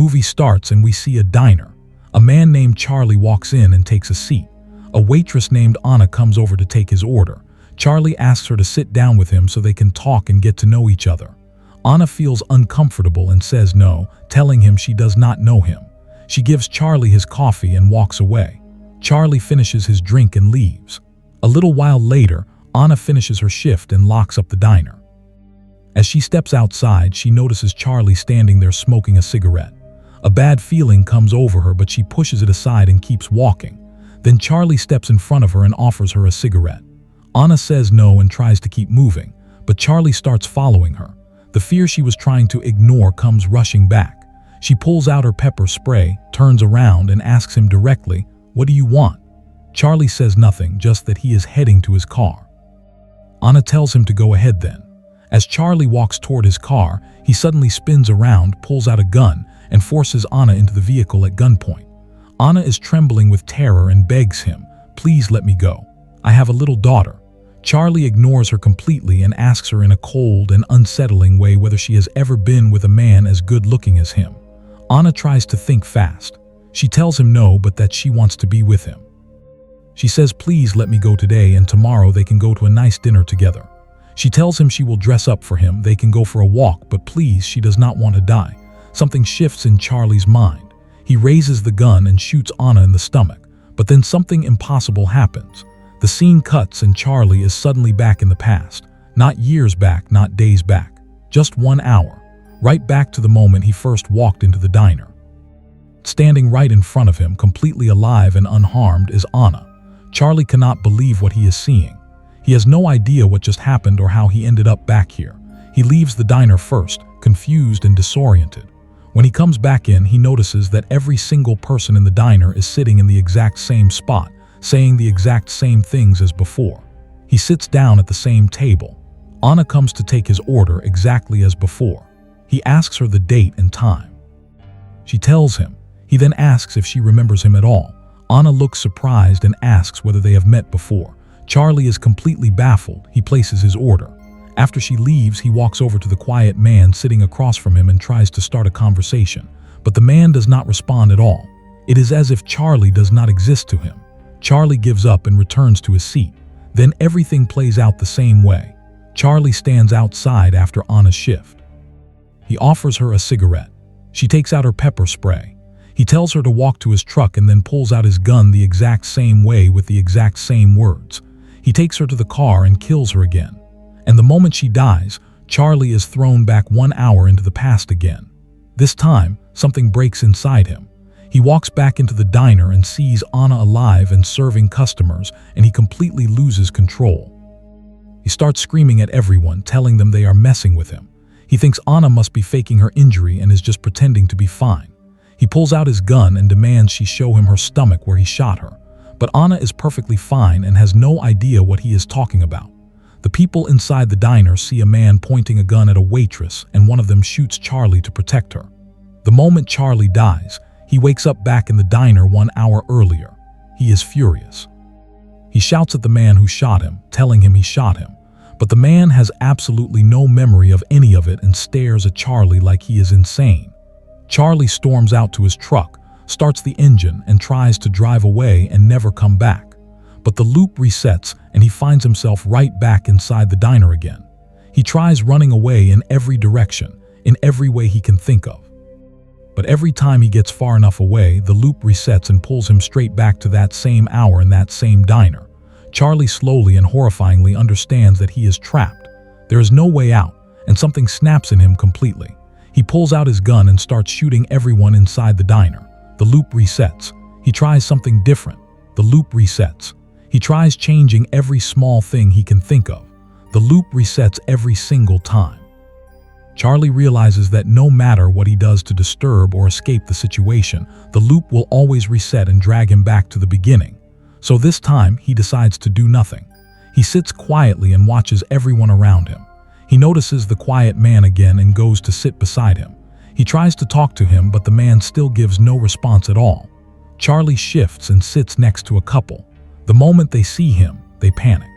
movie starts and we see a diner. A man named Charlie walks in and takes a seat. A waitress named Anna comes over to take his order. Charlie asks her to sit down with him so they can talk and get to know each other. Anna feels uncomfortable and says no, telling him she does not know him. She gives Charlie his coffee and walks away. Charlie finishes his drink and leaves. A little while later, Anna finishes her shift and locks up the diner. As she steps outside, she notices Charlie standing there smoking a cigarette. A bad feeling comes over her, but she pushes it aside and keeps walking. Then Charlie steps in front of her and offers her a cigarette. Anna says no and tries to keep moving, but Charlie starts following her. The fear she was trying to ignore comes rushing back. She pulls out her pepper spray, turns around and asks him directly, "What do you want?" Charlie says nothing, just that he is heading to his car. Anna tells him to go ahead then. As Charlie walks toward his car, he suddenly spins around, pulls out a gun, and forces Anna into the vehicle at gunpoint. Anna is trembling with terror and begs him, "Please let me go. I have a little daughter." Charlie ignores her completely and asks her in a cold and unsettling way whether she has ever been with a man as good-looking as him. Anna tries to think fast. She tells him no, but that she wants to be with him. She says, "Please let me go today, and tomorrow they can go to a nice dinner together." She tells him she will dress up for him, they can go for a walk, but please, she does not want to die. Something shifts in Charlie's mind. He raises the gun and shoots Anna in the stomach, but then something impossible happens. The scene cuts and Charlie is suddenly back in the past. Not years back, not days back. Just 1 hour. Right back to the moment he first walked into the diner. Standing right in front of him, completely alive and unharmed, is Anna. Charlie cannot believe what he is seeing. He has no idea what just happened or how he ended up back here. He leaves the diner first, confused and disoriented. When he comes back in, he notices that every single person in the diner is sitting in the exact same spot, saying the exact same things as before. He sits down at the same table. Anna comes to take his order exactly as before. He asks her the date and time. She tells him. He then asks if she remembers him at all. Anna looks surprised and asks whether they have met before. Charlie is completely baffled. He places his order. After she leaves, he walks over to the quiet man sitting across from him and tries to start a conversation. But the man does not respond at all. It is as if Charlie does not exist to him. Charlie gives up and returns to his seat. Then everything plays out the same way. Charlie stands outside after Anna's shift. He offers her a cigarette. She takes out her pepper spray. He tells her to walk to his truck and then pulls out his gun the exact same way with the exact same words. He takes her to the car and kills her again. And the moment she dies, Charlie is thrown back 1 hour into the past again. This time, something breaks inside him. He walks back into the diner and sees Anna alive and serving customers, and he completely loses control. He starts screaming at everyone, telling them they are messing with him. He thinks Anna must be faking her injury and is just pretending to be fine. He pulls out his gun and demands she show him her stomach where he shot her. But Anna is perfectly fine and has no idea what he is talking about. The people inside the diner see a man pointing a gun at a waitress, and one of them shoots Charlie to protect her. The moment Charlie dies, he wakes up back in the diner 1 hour earlier. He is furious. He shouts at the man who shot him, telling him he shot him. But the man has absolutely no memory of any of it and stares at Charlie like he is insane. Charlie storms out to his truck, starts the engine, and tries to drive away and never come back. But the loop resets and he finds himself right back inside the diner again. He tries running away in every direction, in every way he can think of. But every time he gets far enough away, the loop resets and pulls him straight back to that same hour in that same diner. Charlie slowly and horrifyingly understands that he is trapped. There is no way out, and something snaps in him completely. He pulls out his gun and starts shooting everyone inside the diner. The loop resets. He tries something different. The loop resets. He tries changing every small thing he can think of. The loop resets every single time. Charlie realizes that no matter what he does to disturb or escape the situation, the loop will always reset and drag him back to the beginning. So this time, he decides to do nothing. He sits quietly and watches everyone around him. He notices the quiet man again and goes to sit beside him. He tries to talk to him, but the man still gives no response at all. Charlie shifts and sits next to a couple. The moment they see him, they panic.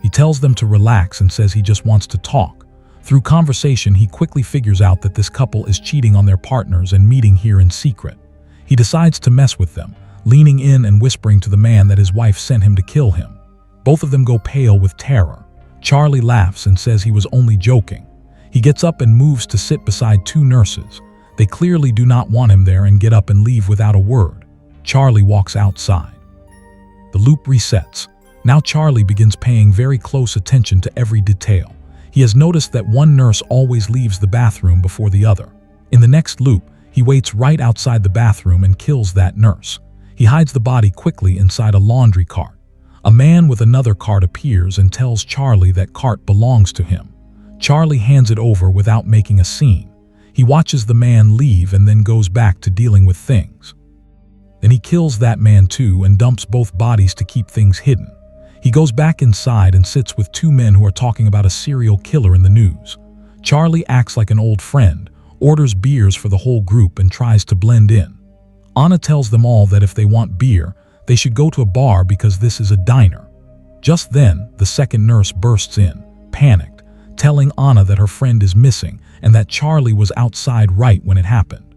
He tells them to relax and says he just wants to talk. Through conversation, he quickly figures out that this couple is cheating on their partners and meeting here in secret. He decides to mess with them, leaning in and whispering to the man that his wife sent him to kill him. Both of them go pale with terror. Charlie laughs and says he was only joking. He gets up and moves to sit beside two nurses. They clearly do not want him there and get up and leave without a word. Charlie walks outside. The loop resets. Now Charlie begins paying very close attention to every detail. He has noticed that one nurse always leaves the bathroom before the other. In the next loop, he waits right outside the bathroom and kills that nurse. He hides the body quickly inside a laundry cart. A man with another cart appears and tells Charlie that cart belongs to him. Charlie hands it over without making a scene. He watches the man leave and then goes back to dealing with things. Then he kills that man too and dumps both bodies to keep things hidden. He goes back inside and sits with two men who are talking about a serial killer in the news. Charlie acts like an old friend, orders beers for the whole group and tries to blend in. Anna tells them all that if they want beer, they should go to a bar because this is a diner. Just then, the second nurse bursts in, panicked, telling Anna that her friend is missing and that Charlie was outside right when it happened.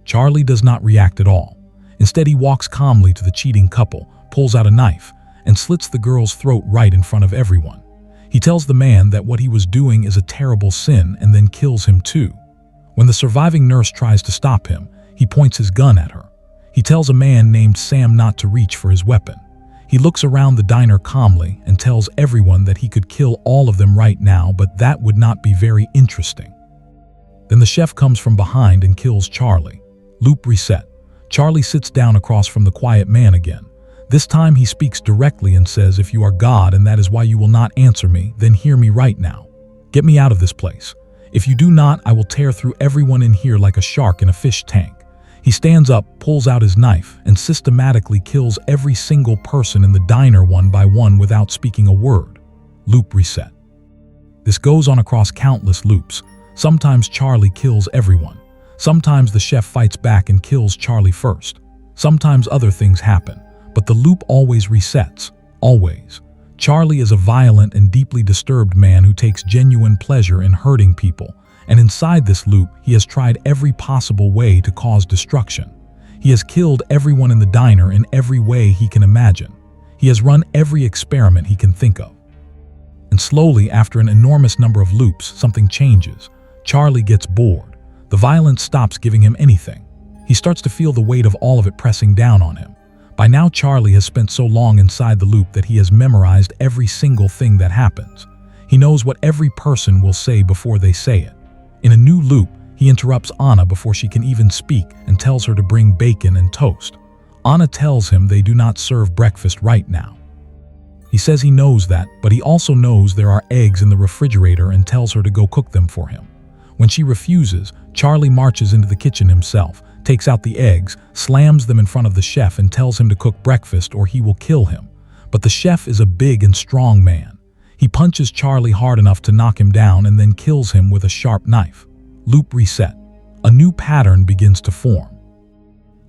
Charlie does not react at all. Instead, he walks calmly to the cheating couple, pulls out a knife, and slits the girl's throat right in front of everyone. He tells the man that what he was doing is a terrible sin and then kills him too. When the surviving nurse tries to stop him, he points his gun at her. He tells a man named Sam not to reach for his weapon. He looks around the diner calmly and tells everyone that he could kill all of them right now, but that would not be very interesting. Then the chef comes from behind and kills Charlie. Loop reset. Charlie sits down across from the quiet man again. This time he speaks directly and says, "If you are God and that is why you will not answer me, then hear me right now. Get me out of this place. If you do not, I will tear through everyone in here like a shark in a fish tank." He stands up, pulls out his knife, and systematically kills every single person in the diner one by one without speaking a word. Loop reset. This goes on across countless loops. Sometimes Charlie kills everyone. Sometimes the chef fights back and kills Charlie first. Sometimes other things happen. But the loop always resets, always. Charlie is a violent and deeply disturbed man who takes genuine pleasure in hurting people, and inside this loop, he has tried every possible way to cause destruction. He has killed everyone in the diner in every way he can imagine. He has run every experiment he can think of. And slowly, after an enormous number of loops, something changes. Charlie gets bored. The violence stops giving him anything. He starts to feel the weight of all of it pressing down on him. By now, Charlie has spent so long inside the loop that he has memorized every single thing that happens. He knows what every person will say before they say it. In a new loop, he interrupts Anna before she can even speak and tells her to bring bacon and toast. Anna tells him they do not serve breakfast right now. He says he knows that, but he also knows there are eggs in the refrigerator and tells her to go cook them for him. When she refuses, Charlie marches into the kitchen himself, takes out the eggs, slams them in front of the chef and tells him to cook breakfast or he will kill him. But the chef is a big and strong man. He punches Charlie hard enough to knock him down and then kills him with a sharp knife. Loop reset. A new pattern begins to form.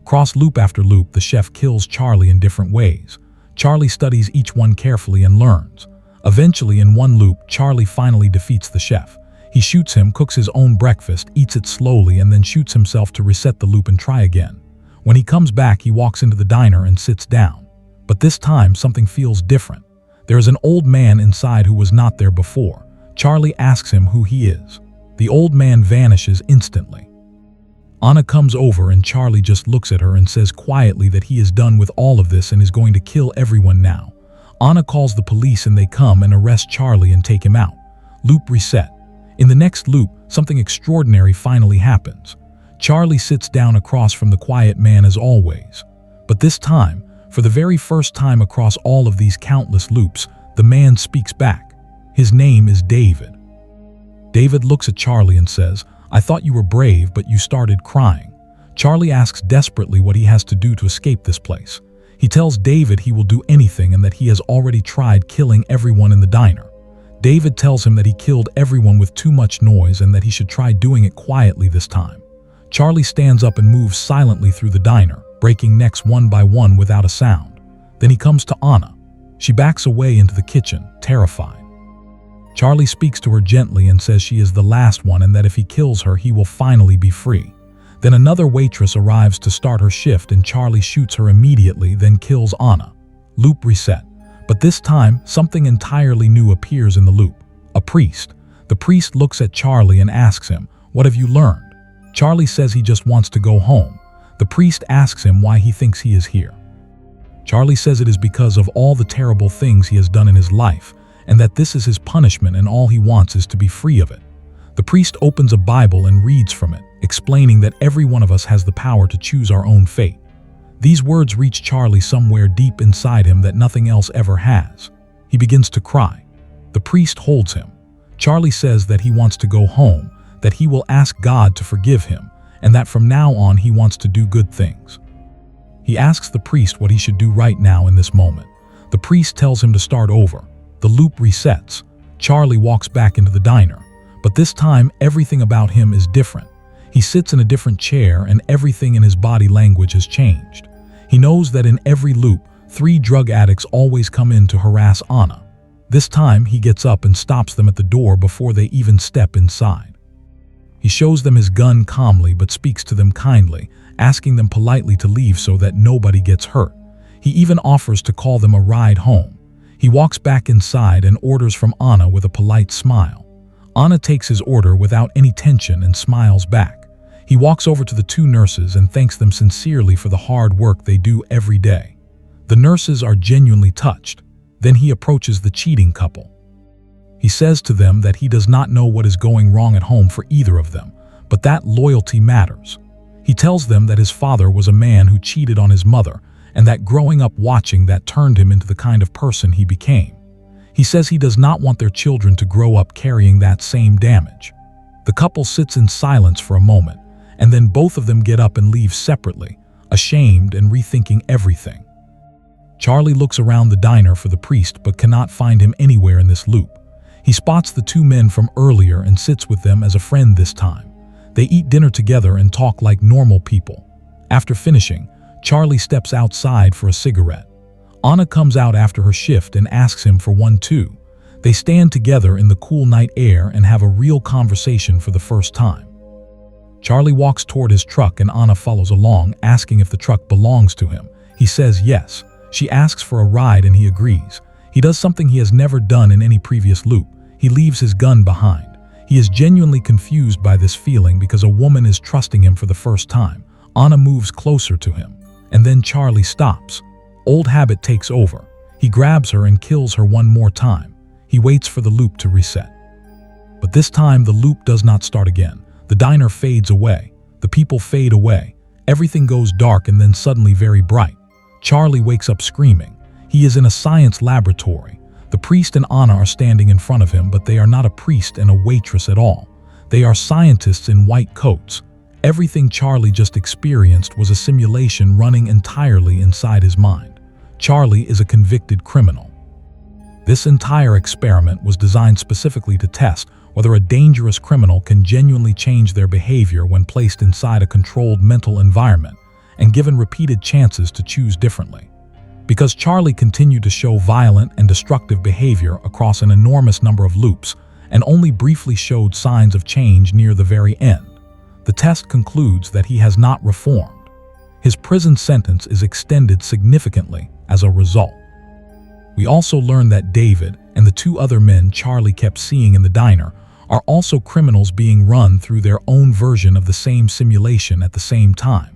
Cross loop after loop, the chef kills Charlie in different ways. Charlie studies each one carefully and learns. Eventually, in one loop, Charlie finally defeats the chef. He shoots him, cooks his own breakfast, eats it slowly, and then shoots himself to reset the loop and try again. When he comes back, he walks into the diner and sits down. But this time, something feels different. There is an old man inside who was not there before. Charlie asks him who he is. The old man vanishes instantly. Anna comes over and Charlie just looks at her and says quietly that he is done with all of this and is going to kill everyone now. Anna calls the police and they come and arrest Charlie and take him out. Loop reset. In the next loop, something extraordinary finally happens. Charlie sits down across from the quiet man as always. But this time, for the very first time across all of these countless loops, the man speaks back. His name is David. David looks at Charlie and says, "I thought you were brave, but you started crying." Charlie asks desperately what he has to do to escape this place. He tells David he will do anything and that he has already tried killing everyone in the diner. David tells him that he killed everyone with too much noise and that he should try doing it quietly this time. Charlie stands up and moves silently through the diner, breaking necks one by one without a sound. Then he comes to Anna. She backs away into the kitchen, terrified. Charlie speaks to her gently and says she is the last one and that if he kills her, he will finally be free. Then another waitress arrives to start her shift and Charlie shoots her immediately, then kills Anna. Loop reset. But this time, something entirely new appears in the loop. A priest. The priest looks at Charlie and asks him, "What have you learned?" Charlie says he just wants to go home. The priest asks him why he thinks he is here. Charlie says it is because of all the terrible things he has done in his life, and that this is his punishment and all he wants is to be free of it. The priest opens a Bible and reads from it, explaining that every one of us has the power to choose our own fate. These words reach Charlie somewhere deep inside him that nothing else ever has. He begins to cry. The priest holds him. Charlie says that he wants to go home, that he will ask God to forgive him, and that from now on he wants to do good things. He asks the priest what he should do right now in this moment. The priest tells him to start over. The loop resets. Charlie walks back into the diner, but this time everything about him is different. He sits in a different chair and everything in his body language has changed. He knows that in every loop, 3 drug addicts always come in to harass Anna. This time he gets up and stops them at the door before they even step inside. He shows them his gun calmly but speaks to them kindly, asking them politely to leave so that nobody gets hurt. He even offers to call them a ride home. He walks back inside and orders from Anna with a polite smile. Anna takes his order without any tension and smiles back. He walks over to the 2 nurses and thanks them sincerely for the hard work they do every day. The nurses are genuinely touched. Then he approaches the cheating couple. He says to them that he does not know what is going wrong at home for either of them, but that loyalty matters. He tells them that his father was a man who cheated on his mother, and that growing up watching that turned him into the kind of person he became. He says he does not want their children to grow up carrying that same damage. The couple sits in silence for a moment, and then both of them get up and leave separately, ashamed and rethinking everything. Charlie looks around the diner for the priest but cannot find him anywhere in this loop. He spots the 2 men from earlier and sits with them as a friend this time. They eat dinner together and talk like normal people. After finishing, Charlie steps outside for a cigarette. Anna comes out after her shift and asks him for one too. They stand together in the cool night air and have a real conversation for the first time. Charlie walks toward his truck and Anna follows along, asking if the truck belongs to him. He says yes. She asks for a ride and he agrees. He does something he has never done in any previous loop. He leaves his gun behind. He is genuinely confused by this feeling because a woman is trusting him for the first time. Anna moves closer to him, and then Charlie stops. Old habit takes over. He grabs her and kills her one more time. He waits for the loop to reset. But this time the loop does not start again. The diner fades away. The people fade away. Everything goes dark and then suddenly very bright. Charlie wakes up screaming. He is in a science laboratory. The priest and Anna are standing in front of him, but they are not a priest and a waitress at all. They are scientists in white coats. Everything Charlie just experienced was a simulation running entirely inside his mind. Charlie is a convicted criminal. This entire experiment was designed specifically to test whether a dangerous criminal can genuinely change their behavior when placed inside a controlled mental environment and given repeated chances to choose differently. Because Charlie continued to show violent and destructive behavior across an enormous number of loops and only briefly showed signs of change near the very end, the test concludes that he has not reformed. His prison sentence is extended significantly as a result. We also learn that David and the 2 other men Charlie kept seeing in the diner are also criminals being run through their own version of the same simulation at the same time.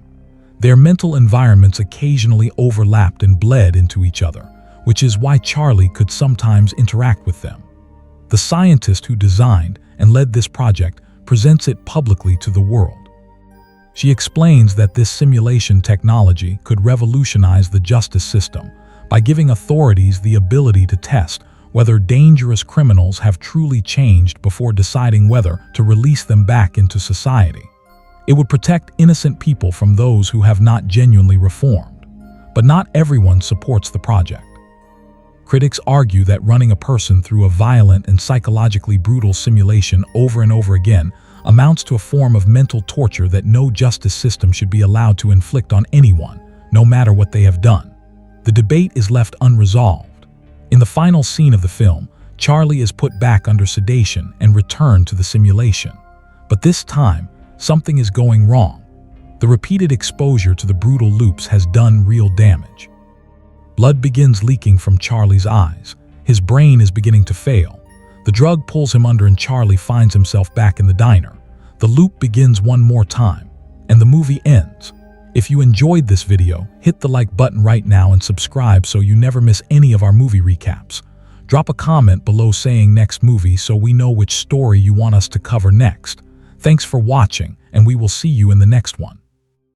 Their mental environments occasionally overlapped and bled into each other, which is why Charlie could sometimes interact with them. The scientist who designed and led this project presents it publicly to the world. She explains that this simulation technology could revolutionize the justice system by giving authorities the ability to test whether dangerous criminals have truly changed before deciding whether to release them back into society. It would protect innocent people from those who have not genuinely reformed. But not everyone supports the project. Critics argue that running a person through a violent and psychologically brutal simulation over and over again amounts to a form of mental torture that no justice system should be allowed to inflict on anyone, no matter what they have done. The debate is left unresolved. In the final scene of the film, Charlie is put back under sedation and returned to the simulation. But this time, something is going wrong. The repeated exposure to the brutal loops has done real damage. Blood begins leaking from Charlie's eyes. His brain is beginning to fail. The drug pulls him under and Charlie finds himself back in the diner. The loop begins one more time, and the movie ends. If you enjoyed this video, hit the like button right now and subscribe so you never miss any of our movie recaps. Drop a comment below saying next movie so we know which story you want us to cover next. Thanks for watching, and we will see you in the next one.